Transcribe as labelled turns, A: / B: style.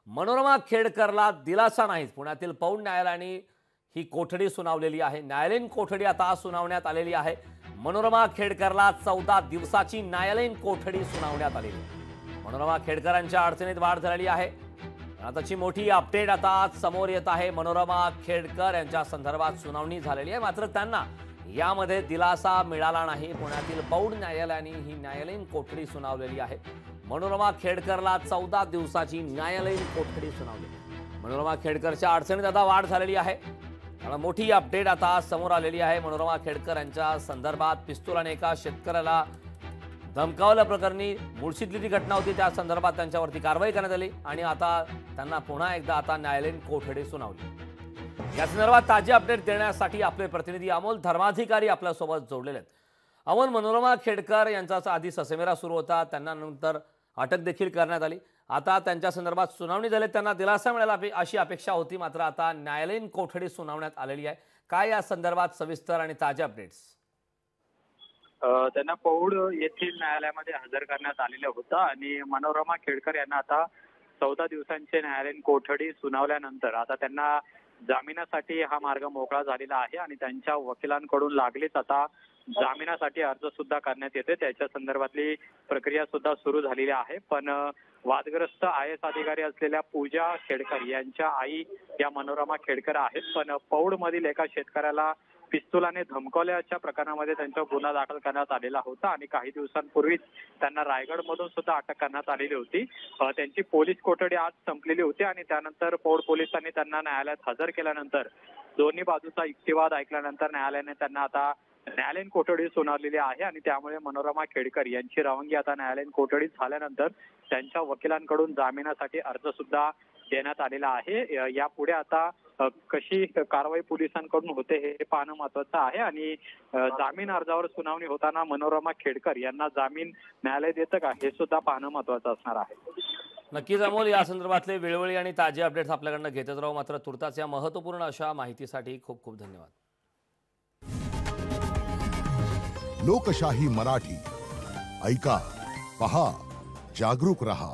A: मनोरमा खेडकरला दिलासा नाहीच। पुण्यातील पौंड न्यायालयाने ही कोठडी सुनावलेली आहे। न्यायालयीन कोठडी आता सुनावण्यात आलेली आहे। मनोरमा खेडकरला 14 दिवसाची न्यायालयीन कोठडी सुनावण्यात आलेली आहे। मनोरमा खेडकरांच्या अडचणीत वाढ झालेली आहे। आताची मोठी अपडेट आता समोर येत आहे। मनोरमा खेडकर यांच्या संदर्भात सुनावणी झालेली आहे, मात्र त्यांना यामध्ये दिलासा मिळाला नाही। पुण्यातील पौंड न्यायालयाने ही न्यायालयीन कोठडी सुनावलेली आहे। मनोरमा खेडकरला 14 दिवसाची न्यायालयीन कोठडी सुनावली। मनोरमा खेडकरच्या अडचणीत आता वाढ झालेली आहे। मोठी अपडेट आता समोर आलेली आहे। मनोरमा खेडकर यांच्या संदर्भात पिस्तुलाने एका शेतकऱ्याला धमकावल्या प्रकरणी मुळशीतली जी घटना होती त्या संदर्भात त्यांच्यावरती कारवाई करण्यात आली आणि आता त्यांना पुन्हा एकदा आता न्यायालयीन कोठडी सुनावली। या संदर्भात ताजी अपडेट देण्यासाठी आपले प्रतिनिधी अमोल धर्माधिकारी आपल्यासोबत जोडलेले आहेत। अमोल, मनोरमा खेडकर यांचा आधी ससेमेरा सुरू होता, त्यांना नंतर अटक देखील करण्यात आली। आता त्यांच्या संदर्भात सुनावणी झाली, त्यांना दिलासा मिळाला अशी अपेक्षा होती, मात्र आता न्यायालयीन कोठडी सुनावण्यात आलेली आहे। काय या संदर्भात सविस्तर आणि ताज्या अपडेट्स?
B: त्यांना पौड येथील न्यायालयामध्ये हजर करण्यात आलेलं होतं आणि मनोरमा खेडकर यांना आता 14 दिवसांची न्यायालयीन कोठडी सुनावल्यानंतर आता त्यांना जामिनासाठी हा मार्ग मोकळा झालेला आहे आणि त्यांच्या वकिलांकडून लागलीच आता जामिनासाठी अर्ज सुद्धा करण्यात येते। त्याच्या संदर्भातली प्रक्रिया सुद्धा सुरू झालेली आहे। पण वादग्रस्त IAS अधिकारी असलेल्या पूजा खेडकर यांच्या आई या मनोरमा खेडकर आहेत, पण पौड मधील एका शेतकऱ्याला पिस्तुलाने धमकावल्याच्या प्रकरणामध्ये त्यांच्यावर गुन्हा दाखल करण्यात आलेला होता आणि काही दिवसांपूर्वीच त्यांना रायगडमधून सुद्धा अटक करण्यात आलेली होती। त्यांची पोलीस कोठडी आज संपलेली होती आणि त्यानंतर पौड पोलिसांनी त्यांना न्यायालयात हजर केल्यानंतर दोन्ही बाजूचा युक्तिवाद ऐकल्यानंतर न्यायालयाने त्यांना आता न्यायालयीन कोठडी सुनावलेली आहे आणि त्यामुळे मनोरमा खेडकर यांची रवानगी आता न्यायालयीन कोठडीत झाल्यानंतर त्यांच्या वकिलांकडून जामिनासाठी अर्ज सुद्धा देण्यात आलेला आहे। यापुढे आता कशी कारवाई पोलिसांकडून होते हे पाहणं महत्वाचं आहे आणि जामीन अर्जावर सुनावणी होताना मनोरमा खेडकर यांना जामीन न्यायालय देतं का हे सुद्धा पाहणं महत्वाचं असणार आहे।
A: नक्कीच अमोल, या संदर्भातले वेळोवेळी आणि ताजे अपडेट्स आपल्याकडनं घेतच राहू। मात्र तुर्तास या महत्त्वपूर्ण अशा माहितीसाठी खूप खूप धन्यवाद।
C: लोकशाही मराठी ऐका, पहा, जागरूक रहा।